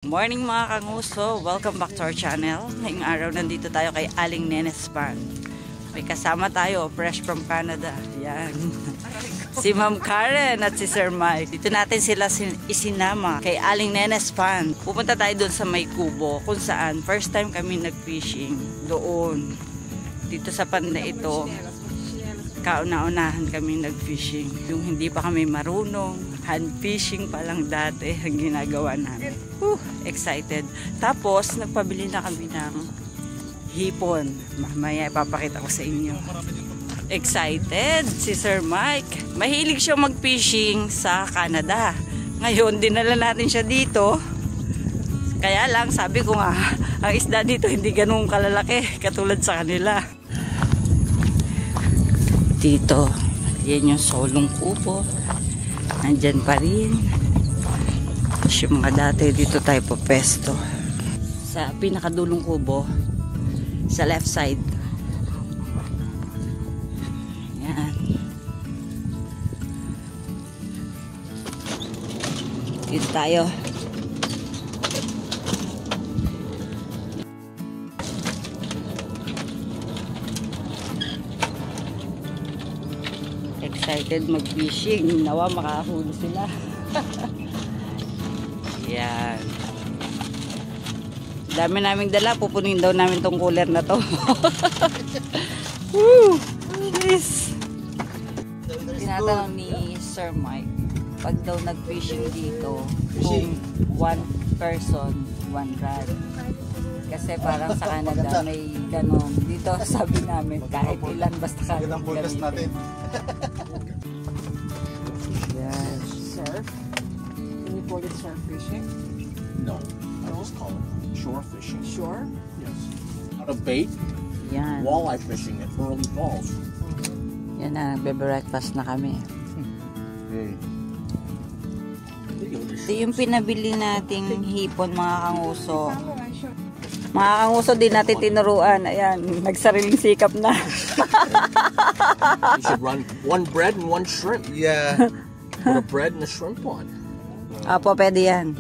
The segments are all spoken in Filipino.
Morning mga kanguso, welcome back to our channel. Ngayong araw nandito tayo kay Aling Nenes Pan. May kasama tayo, fresh from Canada. Yan. Si Ma'am Karen at si Sir Mike. Dito natin sila isinama kay Aling Nenes Pan. Pupunta tayo doon sa May Kubo, kung saan first time kami nag-fishing doon. Dito sa pan na ito, kauna-unahan kami nag-fishing. Yung hindi pa kami marunong, hand fishing pa lang dati ang ginagawa namin. Excited. Tapos nagpabili na kami ng hipon. Mamaya ipapakita ko sa inyo. Excited si Sir Mike. Mahilig siya mag-fishing sa Canada. Ngayon dinala natin siya dito. Kaya lang sabi ko nga, ang isda dito hindi ganun kalalaki katulad sa kanila. Dito, yan yung Solong Kubo. Nandyan pa rin. Tapos yung mga dati, dito tayo papesto. Sa pinakadulong kubo, sa left side. Yan. Dito tayo. Excited mag-fishing. Nawa makahuli sila. Yan. Dami naming dala. Pupunin daw namin tong cooler na to. Woo! Yes. Tinatanong ni Sir Mike, pag daw nag-fishing dito, kung one person, one rod. Kasi parang sa Canada may ganon. Dito sabi namin, kahit ilan basta kami gamitin. Yes. Surf? Can you call it surf fishing? No, I just call it shore fishing. Shore? Yes. On a bait, Yan. walleye fishing at Burley Falls. Yan na, bebe-breakfast na kami. Hey. Ito yung pinabili nating hipon mga kanguso. Mga kanguso din natin tinuruan. Ayan, nagsariling sikap na. You should run one bread and one shrimp. Yeah. Put a bread and a shrimp on. Apo, pwede yan.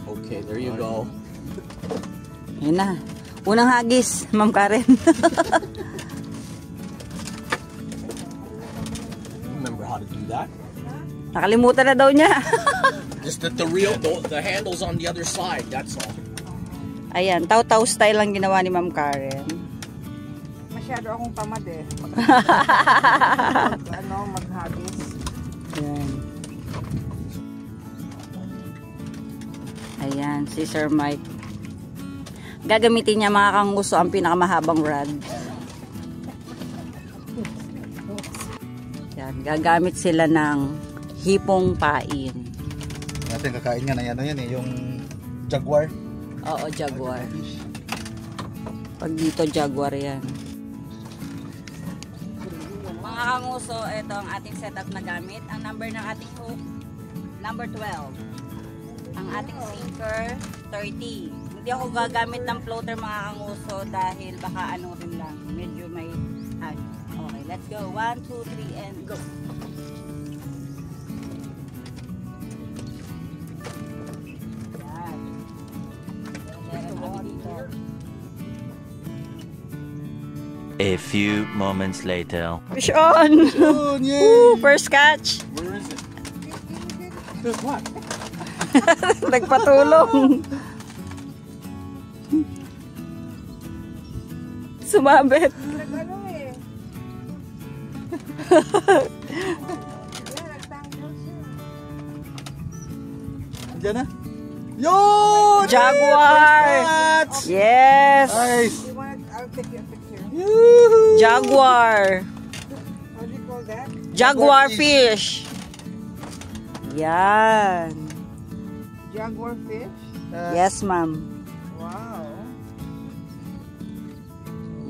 Okay, there you go. Yun na. Unang hagis, Ma'am Karen. Remember how to do that? Nakalimutan na daw niya. Just that the handle's on the other side, that's all. Ayan, taw-taw style lang ginawa ni Ma'am Karen. Masyado akong tamad eh. Maghagis. Ayan. Ayan, si Sir Mike. Gagamitin niya mga kanguso ang pinakamahabang rod. Ayan, gagamit sila ng hipong pain. Natin kakain nga na yan yung jaguar. Oo, jaguar. Pag dito, jaguar yan. Mga kanguso, ito ang ating setup na gamit. Ang number ng ating hook, number 12. Ang ating sinker, 30. Hindi ako gagamit ng floater mga kanguso dahil baka ano rin lang. Medyo may hag. Okay, let's go. 1, 2, 3, and go. A few moments later. Fish on! Woo, first catch! Where is it? There's what? Nagpatulong. Sumabit. Ano eh? Diyan na. Yo! Jaguar! Yes! Nice! I'll take you a picture. Jaguar! How do you call that? Jaguar fish! Yan. Jaguar fish? Yes, ma'am. Wow.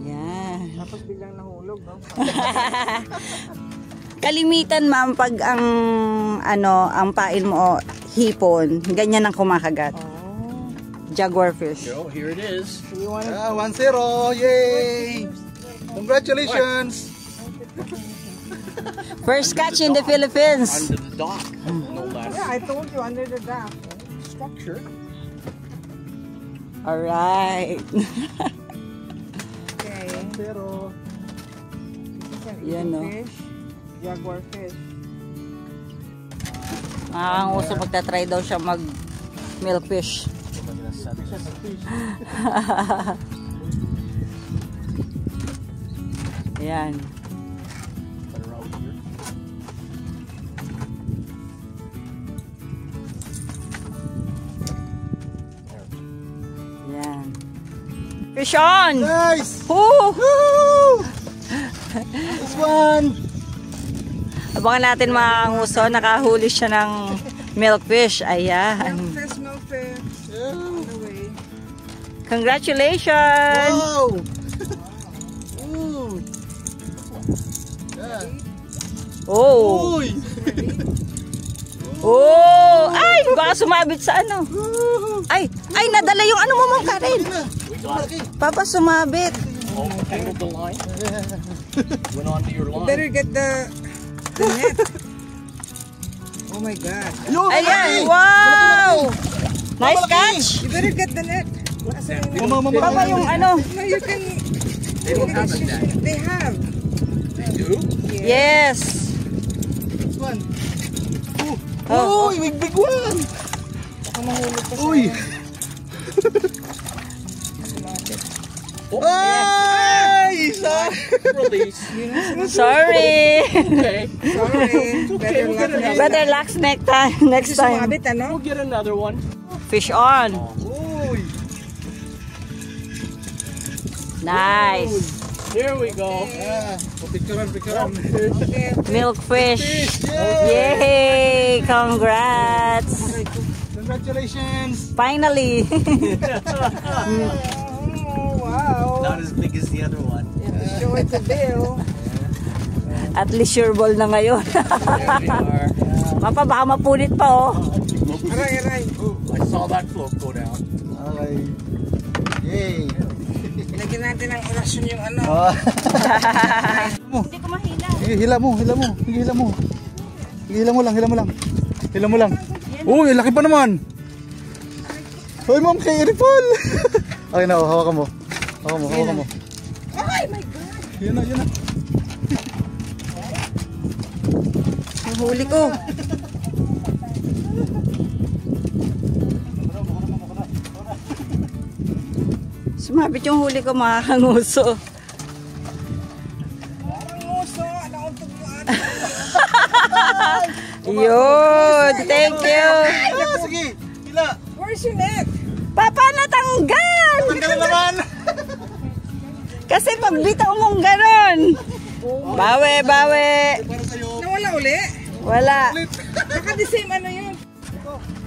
Yan. Tapos biglang nahulog, no? Kalimitan, ma'am, pag ang pain mo hipon, ganyan ang kumakagat. Oh. Jaguar fish. Yo, here it is. So you want to... 1-0! Yay! Congratulations! First catch in the Philippines. Under the dock, no less. Yeah, I told you, under the dock. Structure. Alright. Okay. Pero, This is an Yan, eagle no? fish. Jaguar fish. Uso magta-try daw siya mag milkfish. Ayan. Ayan. Fish on! nice! Woo! This one! Abangan natin mga kanguso, nakahuli siya ng milkfish. Ayan. Milkfish, milkfish. On the way. Congratulations! Wow! Ooh! Yeah. Oh! Uy! Oh! Ay! Baka sumabit sa ano. Ay! Ay! Nadala yung ano mo mong Karen. Papa, sumabit. Oh, tangled the line. Went onto your line. Better get the net. Oh my God. Ayan! Wow! Nice catch! You better get the net. Papa, yung ano. No, you can. They don't have a net. They have. They do? Yes! This one! Oh. Uy! May big one! Uy! Ay! Isa! Release. Sorry! Okay. Sorry. Better luck next Better luck next time. Next time. Sumabit, ano? We'll get another one. Fish on. Uy! Nice. Here we go. Ah, picturean. Okay. Milkfish. Yay! Yay! Congrats! Congratulations! Finally! Oh, wow. Not as big as the other one. You have to show it to Bill. At least sure ball na ngayon. There we are. Papa, baka mapunit pa oh. Aray, aray. I saw that float go down. Okay. Yay! Lagyan natin ng orasyon yung ano. Ah. Hindi ko mahila. Hila mo. Hila mo lang. Uy, laki pa naman. Hoy, ma'am, kay Eripol. Okay na, hawakan mo. Hawakan mo. Oh my God. Yun na. Ang huli ko. Sumabit yung huli ko mga kanguso. Parang uso. Nauntog yung ano. Yun! Thank you! Ah, sige, hila. Where's your net? Papa, natanggal! Tanggal naman. Kasi pagbitaw mong ganon. Bawi! Para sa'yo. Nawala uli? Wala. Baka the same ano yun.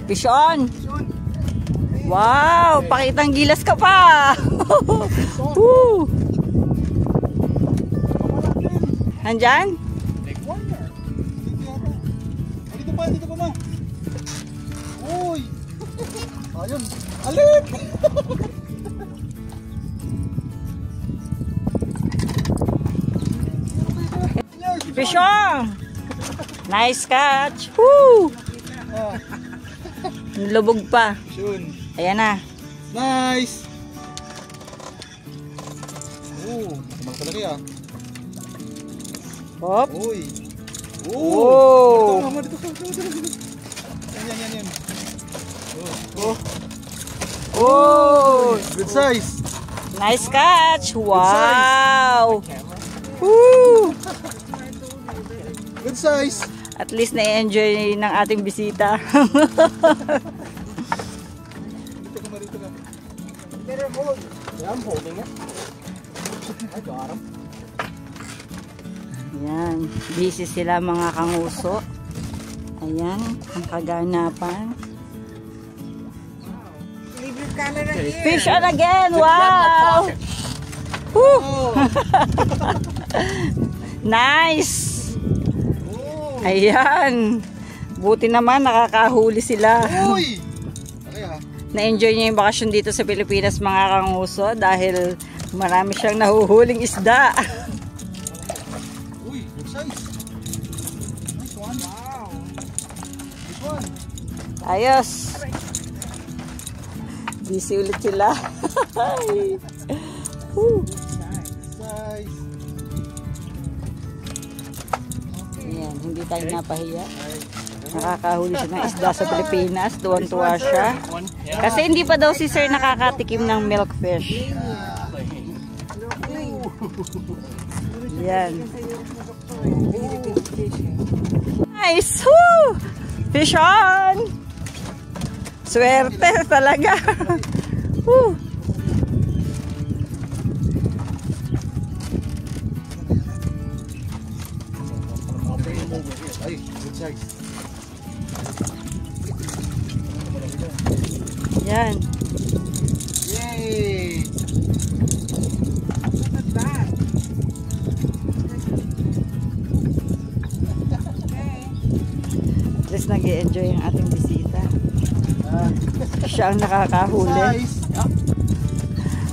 Fish on! Wow! Pakitang gilas ka pa! Woo! Andyan? Dito pa, ma. Uy. Ayun. Alip. Fish on! Nice catch! Woo! Lubog pa. Yun. Ayan na. Nice. Malaki laki ah. Hop. Uy. Oh! Mama, dito ka. Yan. Oh! Good size. Nice catch! Wow! Woo! Good size. At least na-enjoy ng ating bisita. Dito ka. Better hold. Yeah, I'm holding it. I got him. Ayan. Busy sila mga kanguso. Ayan. Ang kaganapan. Leave your camera here. Fish on again! Grab my Wow! pocket. Woo! Nice! Ayan. Buti naman nakakahuli sila. Uy. Okay ah. Na-enjoy niya yung bakasyon dito sa Pilipinas mga kanguso dahil marami siyang nahuhuling isda. Uy, good size. Nice one. Wow. This one. Ayos. Busy ulit sila. Woo. Size. Ayan, hindi tayo napahiya. Nakakahuli siya ng isda sa Pilipinas. Tuwan-tuwa siya. Kasi hindi pa daw si sir nakakatikim ng milkfish. Yan. Nice! Woo! Fish on! Swerte talaga. Woo! Ay, good size. Yan. Yay! At least nag-i-enjoy ang ating bisita. Siya ang nakakahuli. Size.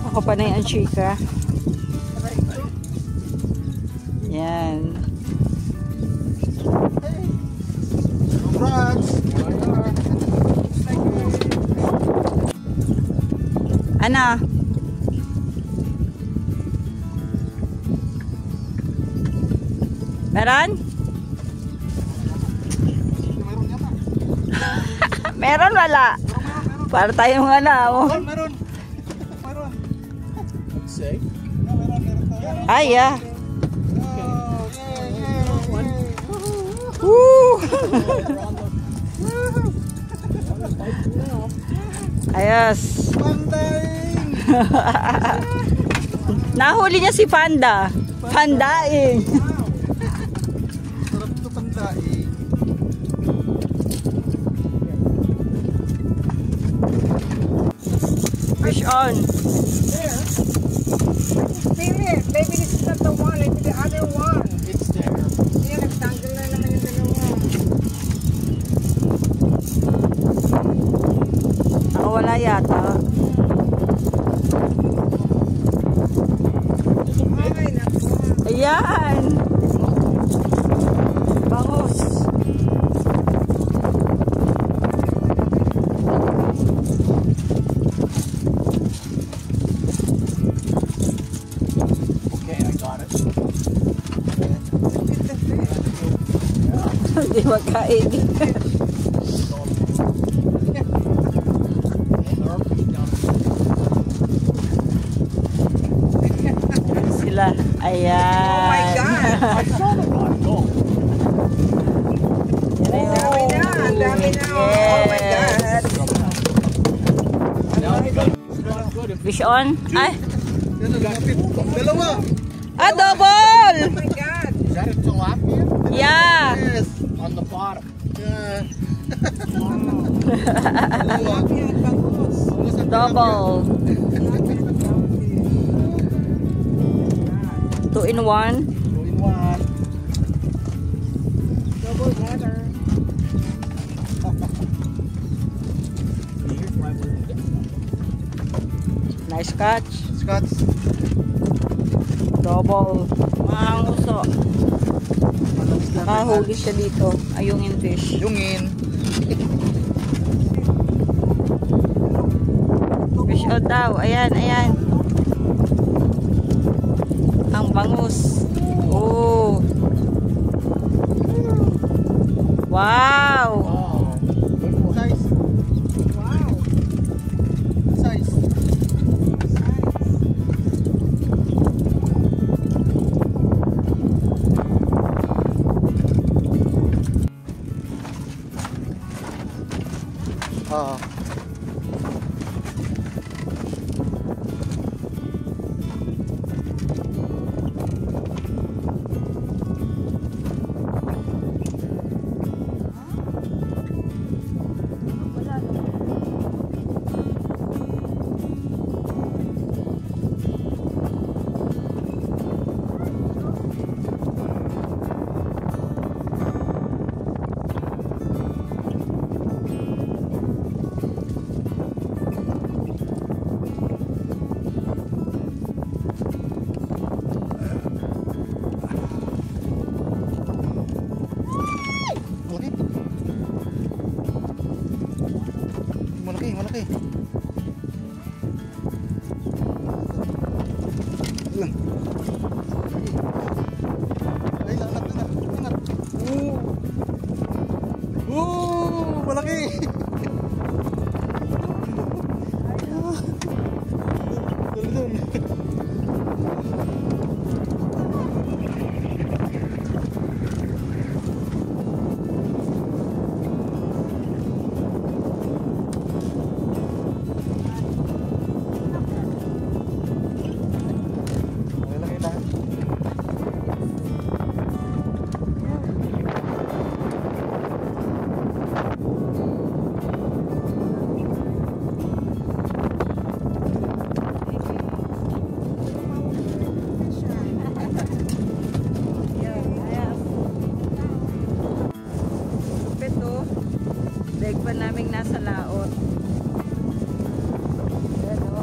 Ako pa na yung chika. Yan. Congrats! Ano? Meron? Meron wala. Para tayong ano. Meron. Let's see. Ay, ah. Oh, Woo! Ayos. Pandaing! Nahuli niya si Panda. Pandaing. Sarap ito pandaing. Fish on. Maybe this is not the one, maybe the other one. It's there. Yan, nagtanggal na naman yung dalawa. Nakawala yata. Ay, naku. Ayan. Bangus. Okay, I got it. Hindi magkain. Sila. Ayan. Oh my God. I saw the rod go. Ang dami na, ang dami na. Oh my God. Now it's good. Fish on. Ay. Yan, lapit. Dalawa. Ah, double! Oh my God. Is that a tilapia? Yeah. Yes. On the bottom. Yeah. Yan, bangus. Double. 2 in 1. Two in one. Double header. Nice catch. Scots. Double. Mahanguso. Nakahuli siya dito. Ayungin fish. Yungin. Fish out daw. Ayan, ayan. Ang bangus. Oh. Wow. Oh, Size. Wow. Size. Ah. lang. Ay, lanat na. Lanat. Malaki. Doon. Malaki na. Ito, leg pa naming nasa laot. Ayan o.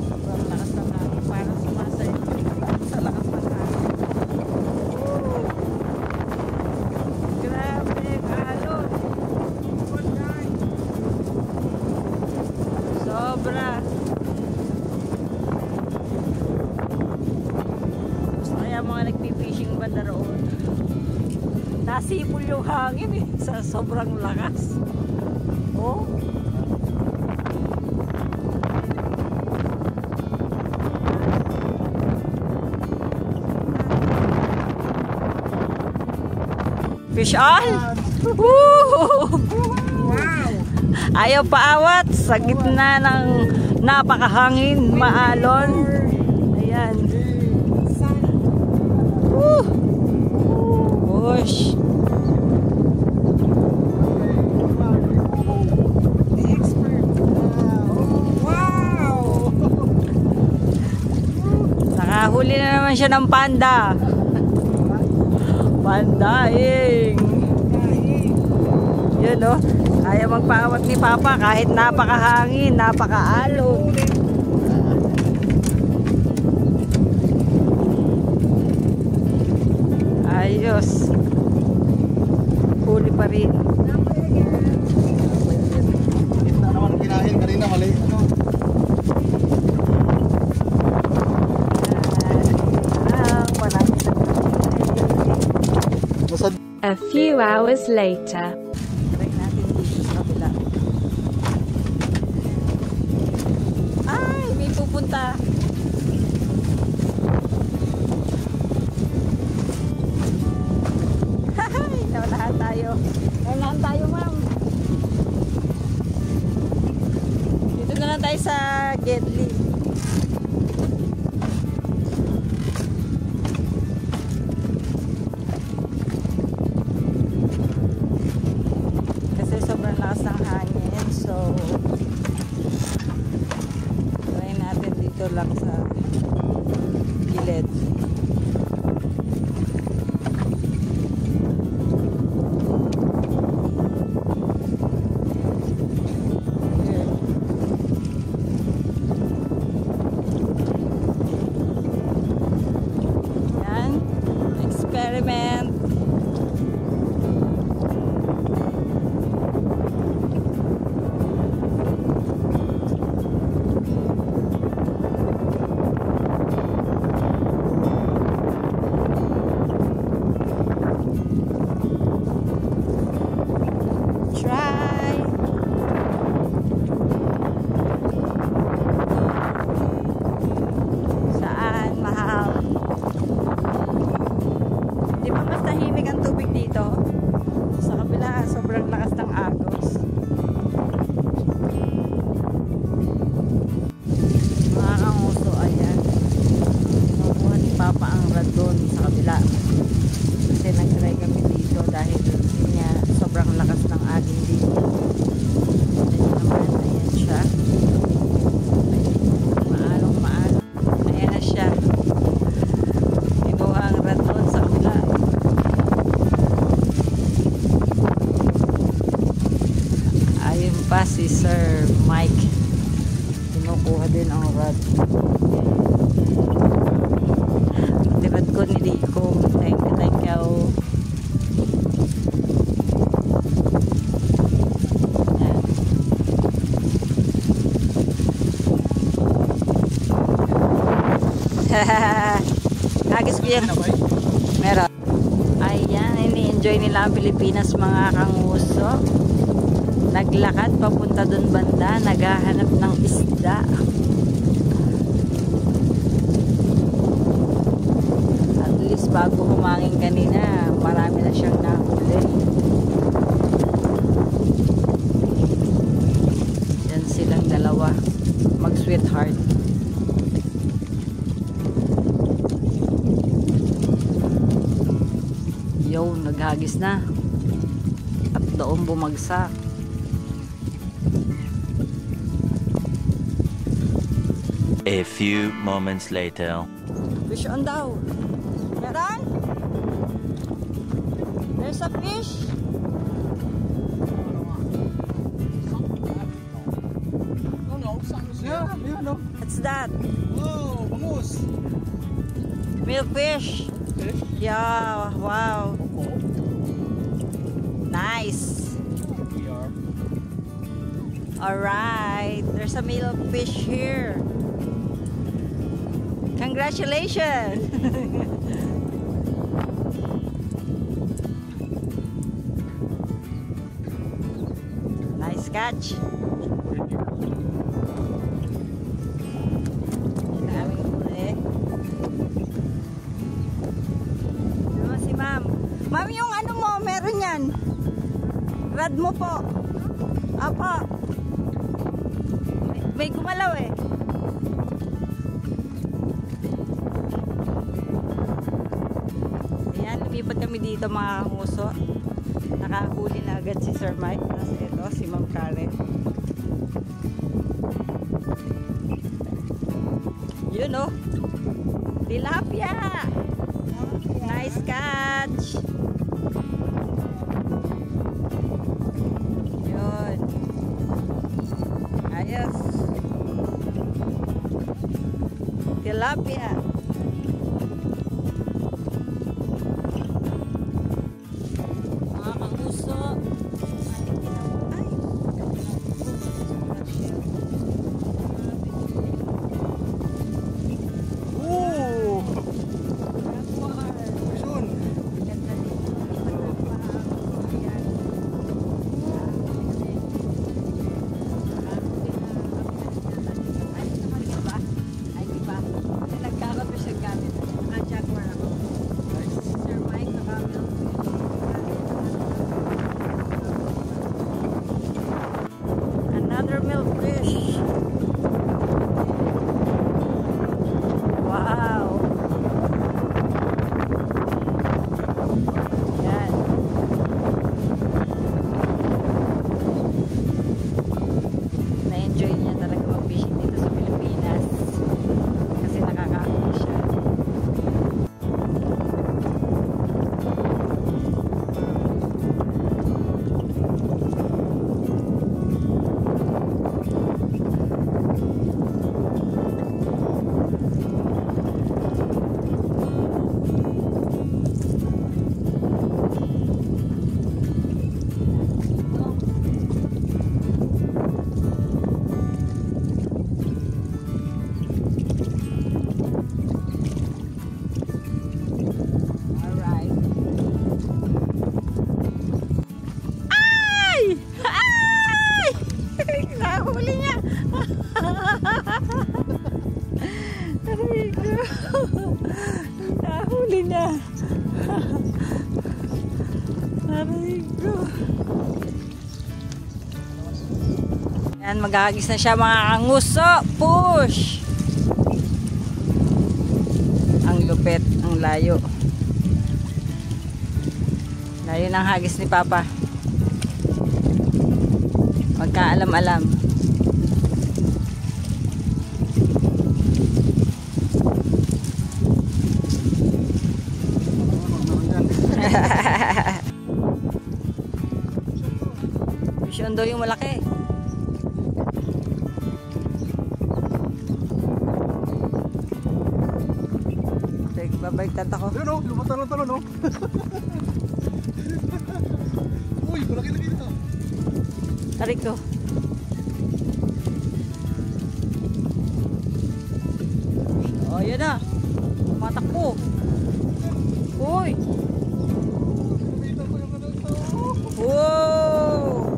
Sobrang lakas ng hangin. Parang sumasayo sa lakas ng hangin. Woo! Grabe, alon. Sobra. Gusto kaya mga nagpipishing banda roon. Nasipol yung hangin eh, sa sobrang lakas. Oh. Fish on! Woo! Wow! Ayaw paawat sa gitna ng napakahangin, maalon. Ayan. Woo! Push! The expert. Wow! Nakahuli na naman siya ng panda. Pandaing. Yun o. Ayaw magpaawat ni Papa kahit napakahangin, napakaalon. Ayos. Huli pa rin. Gitna naman ang kinain. Kanina mali. Ano? Masad. A few hours later. Try natin dito sa kabila. Ay, may pupunta. Hahay, nawalahan tayo. Nawalahan tayo, ma'am. Dito na lang tayo sa Gedli. Kasi sobrang lakas ng hangin. So, try natin dito lang sa gilid. Yan. Experiment. Try. Saan, mahal? Di ba mas tahimik ang tubig dito? Sa kabila, sobrang lakas ng agos. Mga kanguso, ayan. Nakuha ni Papa ang radon sa kabila. Kasi nag-try kami dito dahil yun nga, sobrang lakas ng agin dito. Ayan naman, ayan siya. Maalong. Ayan na siya. Kinuha ang radon sa kabila. Ayun pa si Sir Mike. Kinukuha din ang rad. Dirad ko ni Rico. Thank you. Ayan. Hagis ko yan. Meron. Ayan, ini-enjoy nila ang Pilipinas mga kanguso. Naglakad papunta dun banda, naghahanap ng isda. At least bago humangin kanina, marami na siyang nahuli. Yan silang dalawa, mag-sweetheart. Yo, naghagis na. At doon bumagsak. A few moments later. Fish on daw. Meron? There's a fish. Oh no, something's here. Yeah, no. What's that? Whoa, vamos. Milkfish. Fish? Yeah, wow. Oh, Nice. we are. Alright. There's a milkfish here. Congratulations. Nice catch. Daming huli. Ano si ma'am? Ma'am, yung ano mo, meron yan. Rad mo po. Apo. May gumalaw eh. Ayan, lumipat kami dito mga kanguso. Nakahuli na agad si Sir Mike. Tapos ito, si Ma'am Karen. Yun oh. Tilapia! Nice catch! Yun. Ayos. Tilapia. Mga kanguso. Ay. Ooh! Yun. Another milkfish. Wow. Yan. Na-enjoy niya talaga mag-fishing dito sa Pilipinas. Kasi nakakahuli siya. Alright. Ay! Ay! Nahuli niya! Aray ko. Nahuli niya. Aray ko. Yan, maghahagis na siya mga kanguso. Push! Ang lupit, ang layo. Layo ng hagis ni Papa. Magkaalam-alam. Vision daw yung malaki. Babaliktad ako. Yun o, lumatalon-talon o. Uy, malaki-laki na. Tarik ko. Oh, yun na. enjoy. Whoa!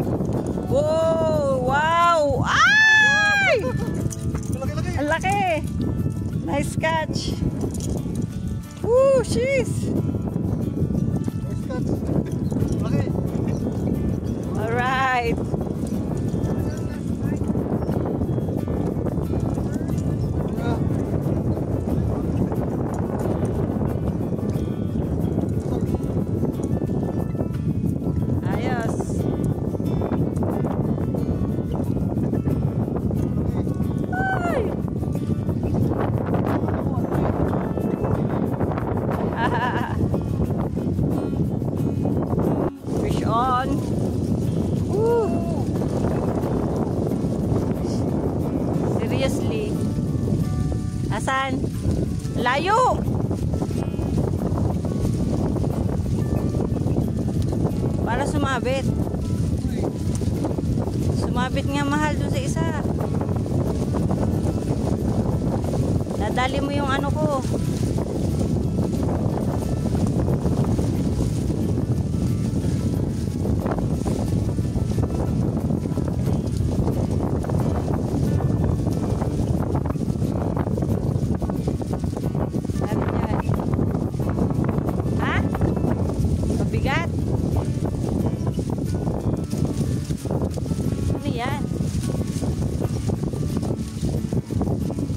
Whoa! Wow! Ay! Ang laki! Nice catch! Woo! Sheesh! Alright! Ayos! Ay! Fish on! Woo! Seriously? Asan? Layo! Para sumabit. Sumabit nga mahal dun sa isa. Dadali mo yung ano ko. Sabi niya. Ha? Mabigat? Ano yan?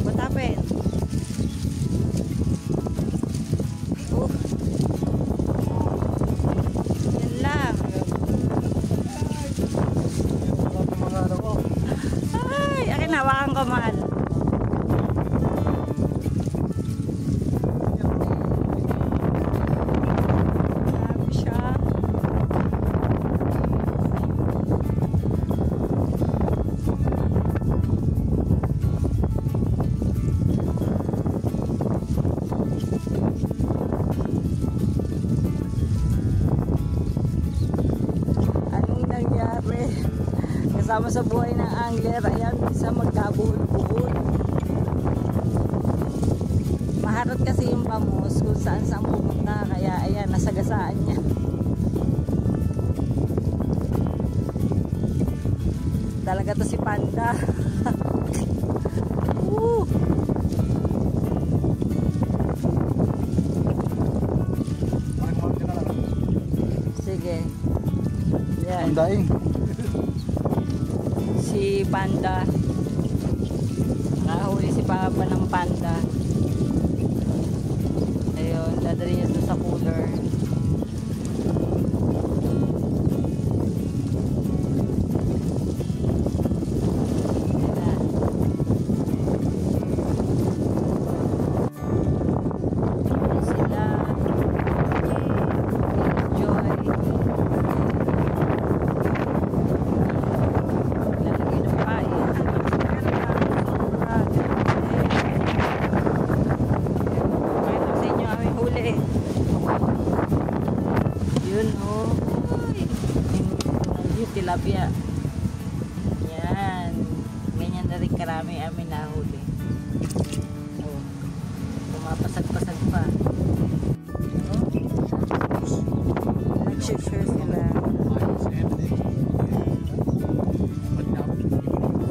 What happened? Oh. Yan lang. Ay, akin hawakan ko, mahal. Grabe siya. Anong nangyari? Kasama sa buhay ng angler, ayan, bisa magkabuhol-buhol. Maharot kasi yung pamos kung saan pumunta, kaya ayan, nasagasaan niya. Talaga to si Panda. Woo! Sige. Yan. Ang daing. Si Panda. Nakahuli si Papa ng Panda. Ayun, dadali niya doon sa cooler. Ayan na. Ayan sila. Enjoy. Lalagay ng pain. Pakita sa inyo aming huli. Yun, oh. Yung tilapia. Yan. Ganyan na rin karami amin nahuli. Oh. Pumapasag-pasag pa. Nag-share sila. But now,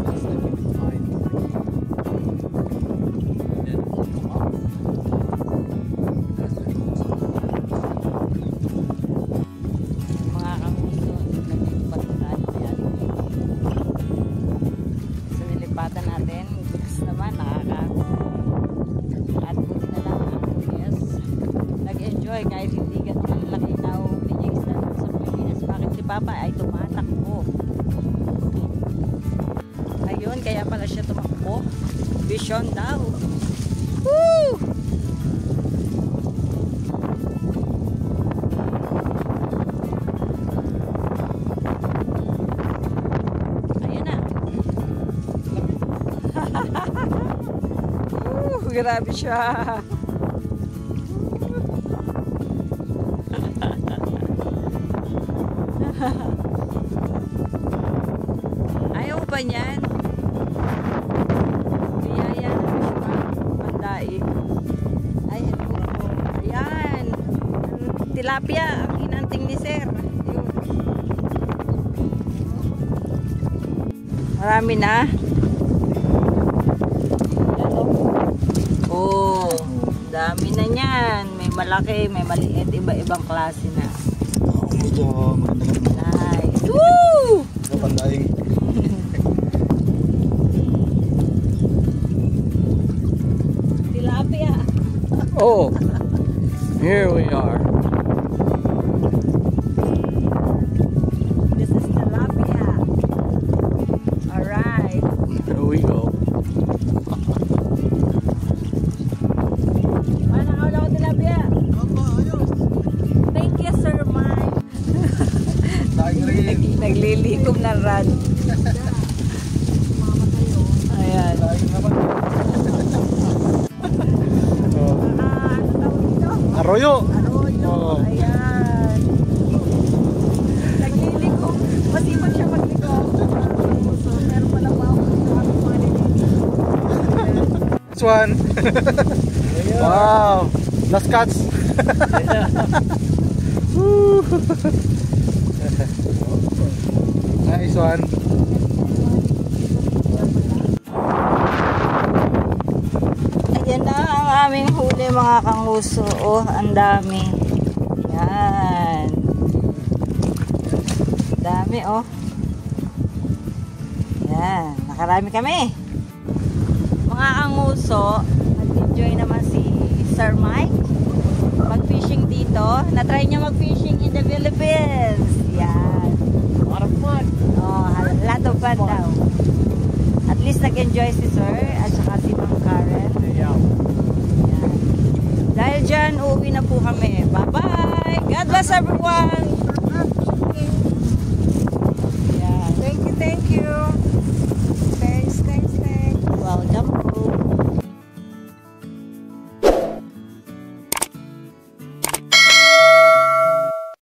that's like even fine. Then it'll come up. Mga kami doon, naglilipat na yan. Sa nilipatan natin, bukas naman, at buti na lang ang yes. Nag-enjoy kahit hindi ganun ang laki na huli niya isla doon sa Pilipinas. Bakit si Papa ay tumatakbo? Ayun, kaya pala siya tumakbo. Vision daw. Woo! Ayan na. Grabe siya. Ayaw ba niyan? Biyaya na siya. Pandai. Ayan po. Ayan. tilapia ang hinanting ni Sir. Yun. Marami na. Oh, dami na niyan. May malaki, may maliit, iba-ibang klase na. Medyo maganda. Nice. Woo! Pandaing. Tilapia. Oh, here we are. This is tilapia. Alright. Here we go. Mana nakawala ko tilapia. Thank you, Sir Mike. Daing rin. Naglilikom ng rad. Ayan. Daing naman. Oh. Ano tawag dito? Arroyo. Arroyo. Oo. Ayan. Naglilikom. Masipag siya maglikom. So, meron pala ba ako mga nililikom? This one. Wow. Last cuts. Woo. Nice one. Ayan na ang aming huli mga kanguso. Oh, ang dami. Yan. Dami oh. Yan. Nakarami kami. Mga kanguso, nag-enjoy naman si Sir Mike mag-fishing dito. Na-try niya mag-fishing in the Philippines. Yan. A lot of fun. Oh, a lot of fun daw. At least nag-enjoy si Sir at saka si Ma'am Karen. Yeah. Yan. Dahil dyan, uuwi na po kami. Bye-bye! God bless everyone!